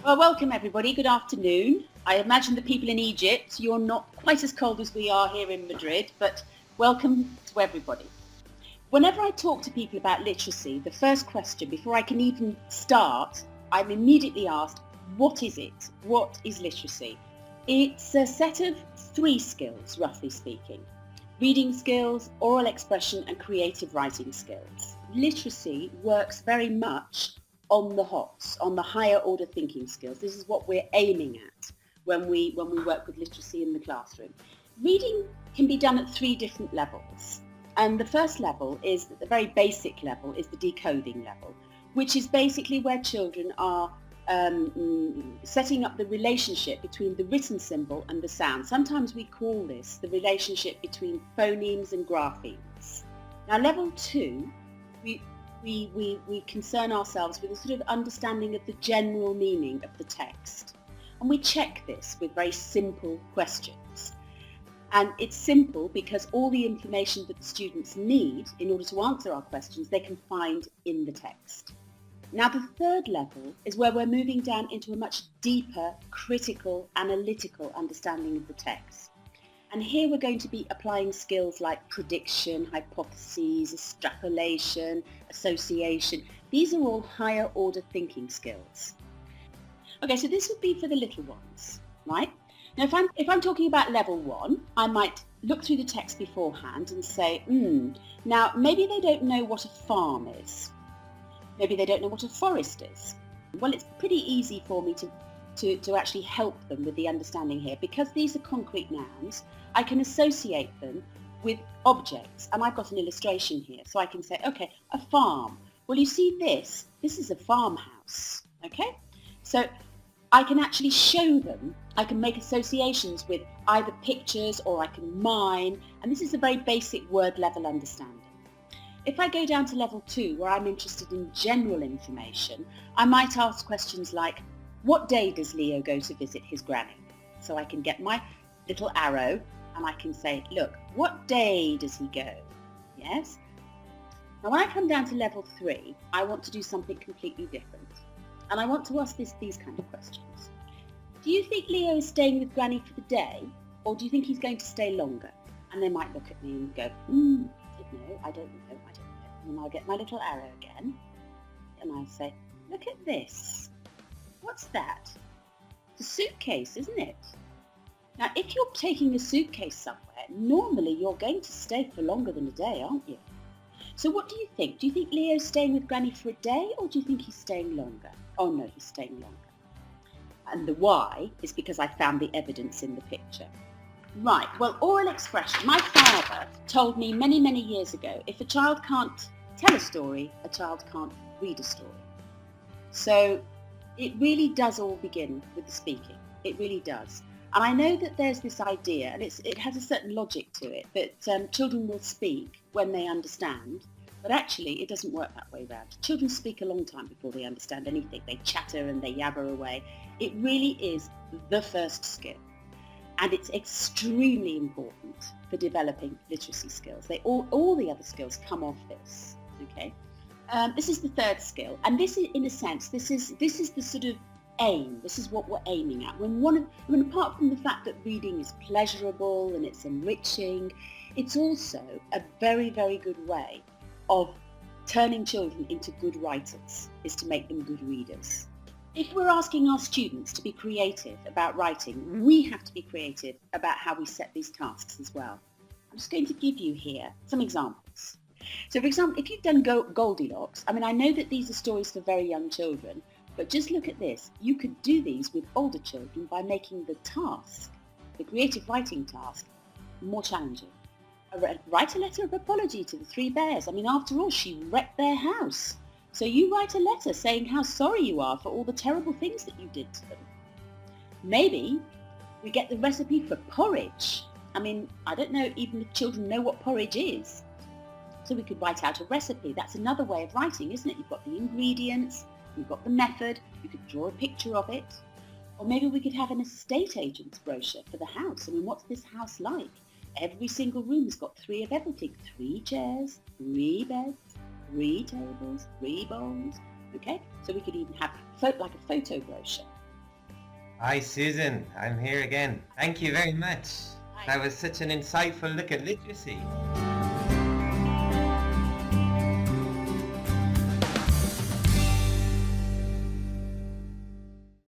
Well, welcome everybody. Good afternoon. I imagine the people in Egypt, you're not quite as cold as we are here in Madrid, but welcome to everybody. Whenever I talk to people about literacy, the first question, before I can even start, I'm immediately asked, what is it? What is literacy? It's a set of 3 skills, roughly speaking. Reading skills, oral expression and creative writing skills. Literacy works very much on the HOTS, on the higher order thinking skills. This is what we're aiming at when we work with literacy in the classroom. Reading can be done at 3 different levels. And the first level is, the very basic level, is the decoding level, which is basically where children are setting up the relationship between the written symbol and the sound. Sometimes we call this the relationship between phonemes and graphemes. Now level 2, we concern ourselves with a sort of understanding of the general meaning of the text. And we check this with very simple questions. And it's simple because all the information that the students need in order to answer our questions, they can find in the text. Now the third level is where we're moving down into a much deeper, critical, analytical understanding of the text. And here we're going to be applying skills like prediction, hypotheses, extrapolation, association. These are all higher order thinking skills. Okay, so this would be for the little ones, right? Now if I'm talking about level 1, I might look through the text beforehand and say, now maybe they don't know what a farm is. Maybe they don't know what a forest is. Well, it's pretty easy for me to actually help them with the understanding here. Because these are concrete nouns, I can associate them with objects. And I've got an illustration here. So I can say, okay, a farm. Well, you see this is a farmhouse, okay? So I can actually show them, I can make associations with either pictures or I can mime. And this is a very basic word level understanding. If I go down to level 2, where I'm interested in general information, I might ask questions like, what day does Leo go to visit his granny? So I can get my little arrow and I can say, look, what day does he go? Yes? Now when I come down to level 3, I want to do something completely different. And I want to ask these kind of questions. Do you think Leo is staying with granny for the day? Or do you think he's going to stay longer? And they might look at me and go, I don't know. And I'll get my little arrow again and I'll say, look at this. What's that? It's a suitcase, isn't it? Now, if you're taking a suitcase somewhere, normally you're going to stay for longer than a day, aren't you? So what do you think? Do you think Leo's staying with Granny for a day or do you think he's staying longer? Oh no, he's staying longer. And the why is because I found the evidence in the picture. Right, well, oral expression. My father told me many, many years ago, if a child can't tell a story, a child can't read a story. So it really does all begin with the speaking. It really does. And I know that there's this idea, and it has a certain logic to it, that children will speak when they understand, but actually it doesn't work that way round. Children speak a long time before they understand anything. They chatter and they yabber away. It really is the first skill. And it's extremely important for developing literacy skills. All the other skills come off this. Okay, this is the third skill, and this is, in a sense, this is the sort of aim. This is what we're aiming at. Apart from the fact that reading is pleasurable and it's enriching, it's also a very, very good way of turning children into good writers. Is to make them good readers. If we're asking our students to be creative about writing, we have to be creative about how we set these tasks as well. I'm just going to give you here some examples. So for example, if you've done Goldilocks, I know that these are stories for very young children, but just look at this. You could do these with older children by making the task, the creative writing task, more challenging. Write a letter of apology to the 3 bears. After all, she wrecked their house. So you write a letter saying how sorry you are for all the terrible things that you did to them. Maybe we get the recipe for porridge. I don't know even if children know what porridge is. So we could write out a recipe. That's another way of writing, isn't it? You've got the ingredients, you've got the method, you could draw a picture of it. Or maybe we could have an estate agent's brochure for the house. What's this house like? Every single room has got 3 of everything. 3 chairs, 3 beds, 3 tables, 3 bowls. Okay, so we could even have like a photo brochure. Hi Susan, I'm here again. Thank you very much. Hi. That was such an insightful look at literacy.